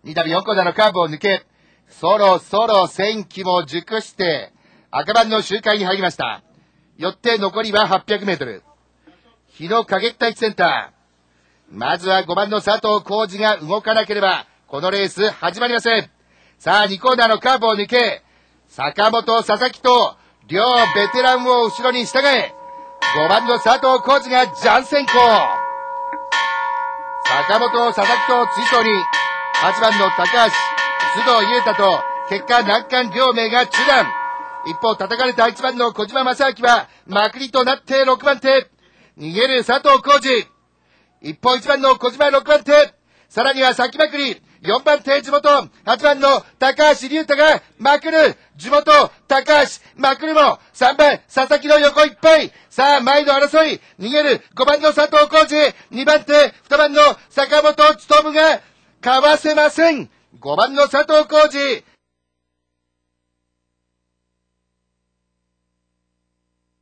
2度4コーナーのカーブを抜け、そろそろ戦機も熟して、赤番の周回に入りました。よって残りは800メートル。日野過激隊センター。まずは5番の佐藤浩二が動かなければ、このレース始まりません。さあ、2コーナーのカーブを抜け、坂本、佐々木と、両ベテランを後ろに従え、5番の佐藤浩二がジャン先行。坂本、佐々木と追走に、8番の高橋、須藤裕太と、結果難関両名が中断。一方、叩かれた1番の小島正明は、まくりとなって6番手。逃げる佐藤浩二。一方、1番の小島6番手。さらには先まくり。4番手、地元。8番の高橋龍太がまくる。地元、高橋、まくるも。3番、佐々木の横いっぱい。さあ、前の争い。逃げる5番の佐藤浩二。2番手、2番の坂本勉がかわせません。5番の佐藤浩二。